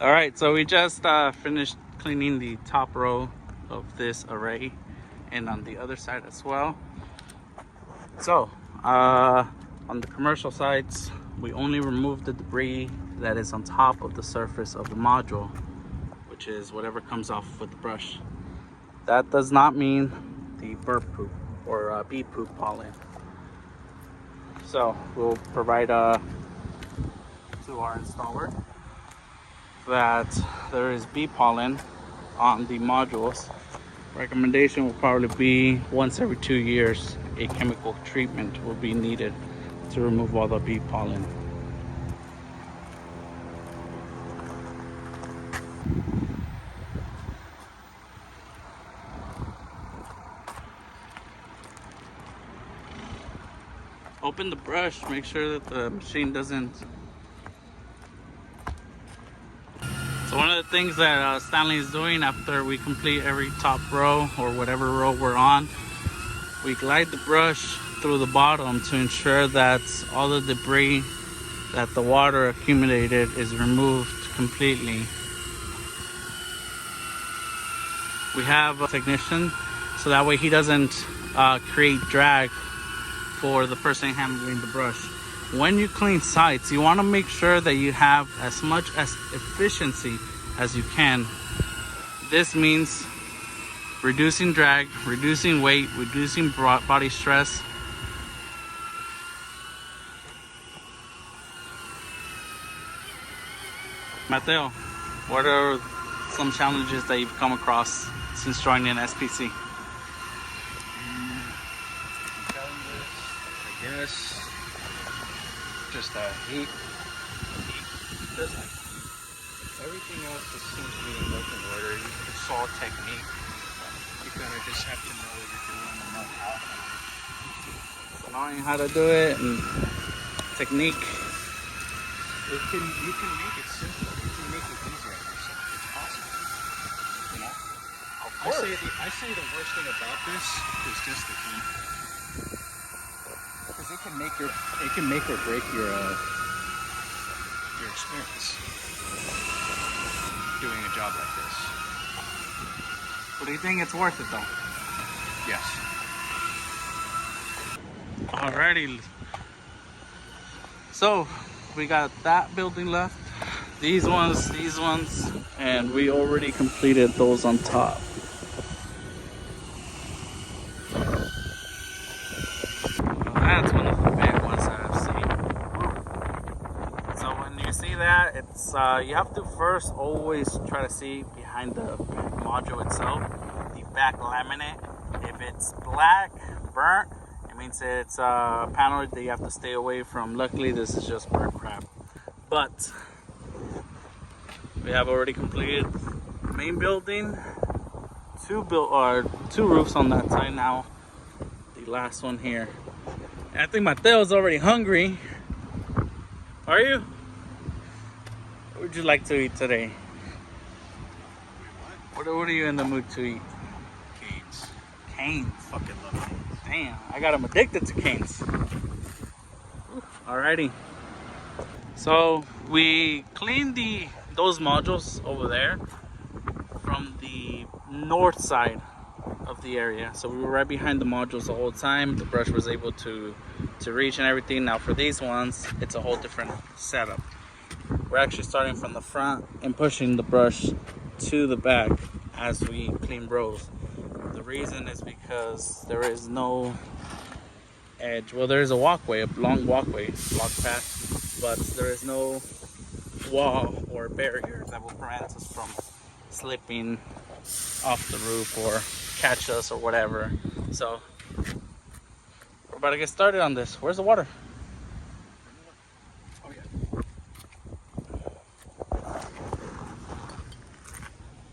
All right, so we just finished cleaning the top row of this array and on the other side as well. So on the commercial sides, we only removed the debris that is on top of the surface of the module, which is whatever comes off with the brush. That does not mean the bird poop or bee poop pollen. So we'll provide to our installer that there is bee pollen on the modules. Recommendation will probably be once every 2 years a chemical treatment will be needed to remove all the bee pollen. Open the brush, make sure that the machine doesn't. So one of the things that Stanley is doing after we complete every top row or whatever row we're on, we glide the brush through the bottom to ensure that all the debris that the water accumulated is removed completely. We have a technician so that way he doesn't create drag for the person handling the brush. When you clean sites, you want to make sure that you have as much as efficiency as you can. This means reducing drag, reducing weight, reducing body stress. Mateo, what are some challenges that you've come across since joining SPC? Challenges, I guess. Just heat. Everything else just seems to be in working order. It's all technique. You kind of just have to know what you're doing and know how. So knowing how to do it and technique. You can make it simple. You can make it easier on yourself. It's possible. You know? Of course. I say the worst thing about this is just the heat. Because it can make or break your experience doing a job like this. But do you think it's worth it though? Yes. Alrighty. So we got that building left, these ones, and we already completed those on top. That's one of the big ones that I've seen. So when you see that, it's you have to first always try to see behind the module itself, the back laminate. If it's black, burnt, it means it's a panel that you have to stay away from. Luckily, this is just burnt crap. But we have already completed the main building, two roofs on that side now. The last one here. And I think Mateo's already hungry. Are you? What would you like to eat today? What are you in the mood to eat? Canes. Canes. Fucking love canes. Damn, I got him addicted to canes. Alrighty. So we cleaned those modules over there from the north side of the area. So we were right behind the modules the whole time. The brush was able to reach and everything. Now for these ones, it's a whole different setup. We're actually starting from the front and pushing the brush to the back as we clean rows. The reason is because there is no edge. Well, there is a walkway, a long walkway, block path, but there is no wall or barrier that will prevent us from slipping off the roof or catch us or whatever. So we're about to get started on this. Where's the water? Oh yeah.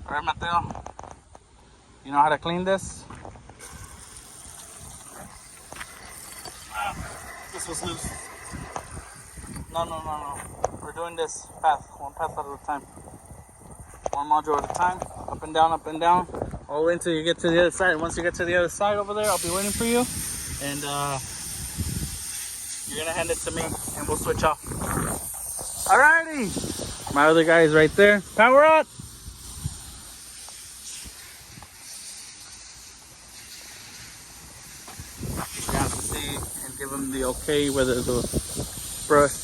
All right, Mateo. You know how to clean this? This was loose. No. We're doing this path, one path at a time. One module at a time, up and down, all the way until you get to the other side. Once you get to the other side over there, I'll be waiting for you. And you're gonna hand it to me and we'll switch off. Alrighty. My other guy is right there. Power up! You have to see and give him the okay whether the brush.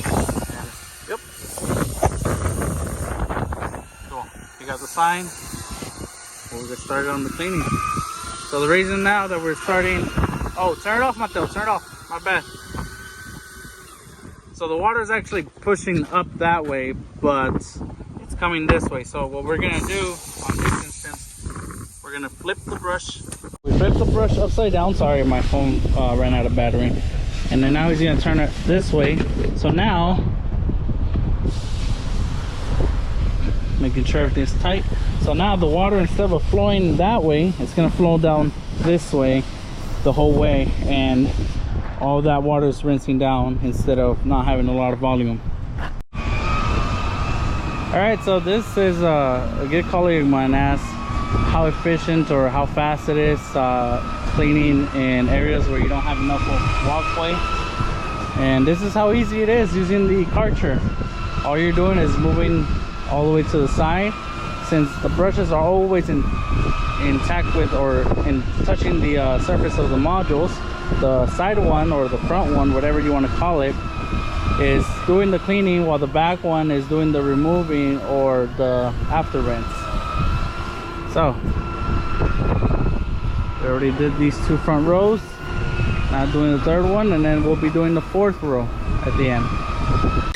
And, yep. Cool. You got the sign. We'll get started on the cleaning. So the reason now that we're starting... Oh, turn it off, Mateo. Turn it off. My bad. So the water is actually pushing up that way, but it's coming this way. So what we're gonna do on this instance, we're gonna flip the brush. We flip the brush upside down. Sorry, my phone ran out of battery. And then now he's gonna turn it this way. So now, making sure everything's tight. So now the water, instead of flowing that way, it's gonna flow down this way the whole way, and all that water is rinsing down instead of not having a lot of volume. All right, so this is a good colleague of mine asked how efficient or how fast it is cleaning in areas where you don't have enough walkway. And this is how easy it is using the Karcher. All you're doing is moving all the way to the side. Since the brushes are always intact with or in touching the surface of the modules, the side one or the front one, whatever you want to call it, is doing the cleaning while the back one is doing the removing or the after rinse. So we already did these 2 front rows, now doing the 3rd one, and then we'll be doing the 4th row at the end.